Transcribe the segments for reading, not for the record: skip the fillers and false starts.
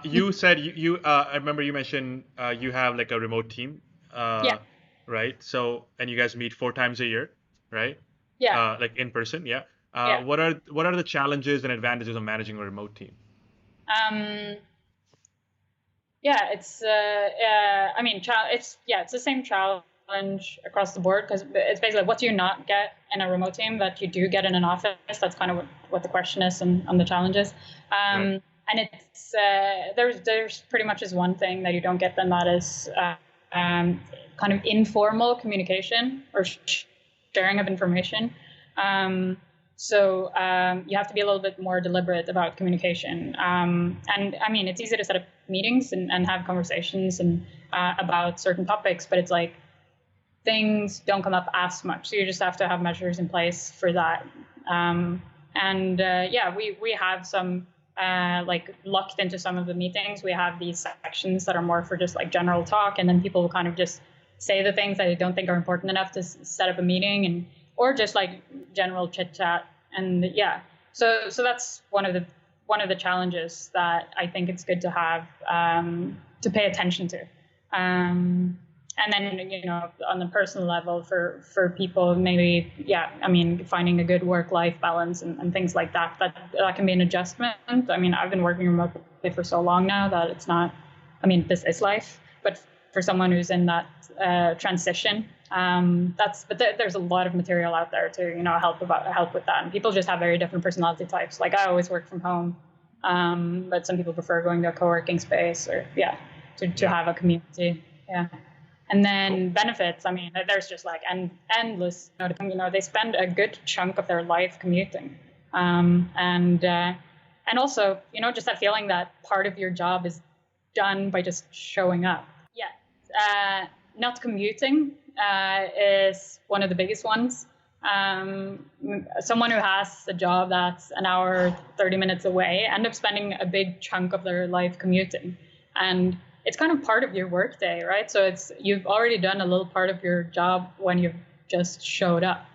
You said I remember you mentioned you have like a remote team, Yeah, uh, right? So, and you guys meet 4 times a year, right? yeah, Like in person, yeah. yeah. What are the challenges and advantages of managing a remote team? Um, yeah, I mean, it's the same challenge across the board because it's basically what do you not get in a remote team that you do get in an office. That's kind of what the question is and the challenges. Right. And there's pretty much is one thing that you don't get, then that is kind of informal communication or sharing of information. Um, you have to be a little bit more deliberate about communication. And I mean, it's easy to set up meetings and have conversations and about certain topics, but it's like things don't come up as much. So you just have to have measures in place for that. Yeah, we have some like locked into some of the meetings. We have these sections that are more for just like general talk, and then people will kind of just say the things that they don't think are important enough to set up a meeting, and or just like general chit chat. And yeah, so that's one of the challenges that I think it's good to have to pay attention to. And then on the personal level for people, maybe, yeah, I mean, finding a good work-life balance and things like that can be an adjustment. I mean, I've been working remotely for so long now that it's not, I mean, this is life, but for someone who's in that transition, there's a lot of material out there to help with that, and people just have very different personality types. Like, I always work from home, but some people prefer going to a co-working space, or yeah, to Yeah. have a community. Yeah. And Cool. then benefits, I mean, there's just like endless. They spend a good chunk of their life commuting, and also, just that feeling that part of your job is done by just showing up. Yeah, not commuting is one of the biggest ones. Someone who has a job that's an hour, 30 minutes away, end up spending a big chunk of their life commuting, and it's kind of part of your workday, right? So you've already done a little part of your job when you've just showed up.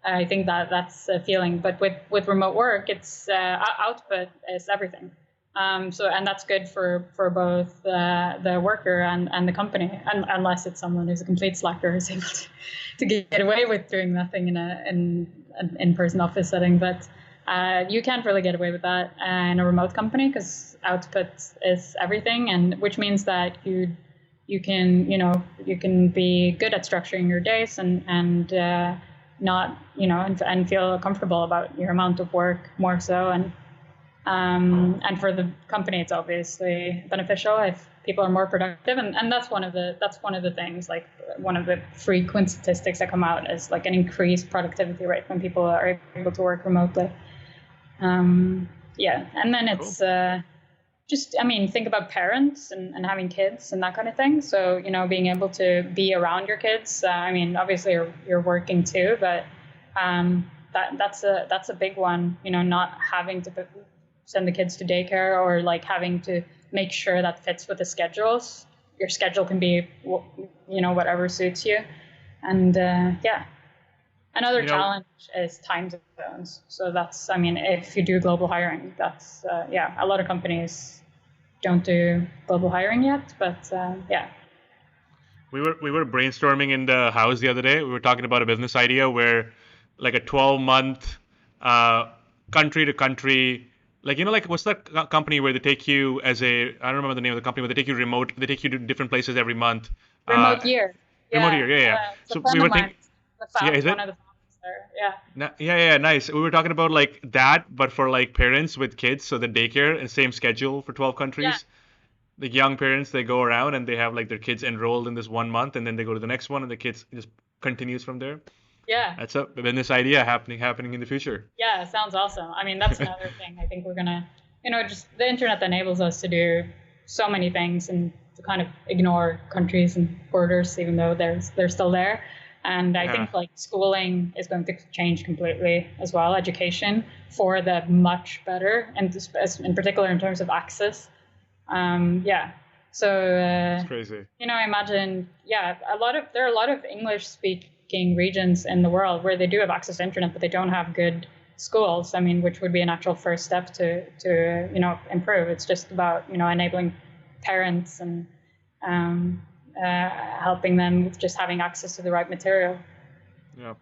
I think that's a feeling. But with remote work, it's output is everything. And that's good for both the worker and the company, unless it's someone who's a complete slacker who's able to get away with doing nothing in an in-person office setting. But you can't really get away with that in a remote company because output is everything, and which means that you can be good at structuring your days and not and feel comfortable about your amount of work more so. And for the company, it's obviously beneficial if people are more productive, and that's one of the things, like one of the frequent statistics that come out is like an increased productivity rate when people are able to work remotely. Yeah, and then Cool. it's just, I mean, think about parents and having kids and that kind of thing. So, being able to be around your kids. I mean, obviously you're working too, but that's a big one. Not having to send the kids to daycare, or like having to make sure that fits with the schedules. Your schedule can be, whatever suits you, and yeah. Another You know, challenge is time zones. So I mean, if you do global hiring, that's, yeah, a lot of companies don't do global hiring yet, but yeah. we were brainstorming in the house the other day. We were talking about a business idea where, like a 12-month, country to country, like like what's that company where they take you as a, I don't remember the name of the company, but they take you remote, they take you to different places every month. Remote Uh, year. Remote Yeah. here, yeah, yeah. It's a So we friend of were mine, thinking, yeah, is one it? of the founders there. Yeah. Yeah, yeah, nice. We were talking about like that, but for like parents with kids, so the daycare and same schedule for 12 Yeah. countries. Like young parents, they go around and they have like their kids enrolled in this one month, and then they go to the next one, and the kids just continues from there. Yeah. That's a business idea happening in the future. Yeah. Sounds awesome. I mean, that's another thing. I think we're going to, just the internet enables us to do so many things and to kind of ignore countries and borders, even though they're still there. And I Yeah, think like schooling is going to change completely as well, education for the much better, and in particular in terms of access. Yeah. So, it's crazy. I imagine, yeah, there are a lot of English speaking regions in the world where they do have access to internet, but they don't have good schools. I mean, which would be an actual first step to improve. It's just about enabling parents and helping them with just having access to the right material. Yeah.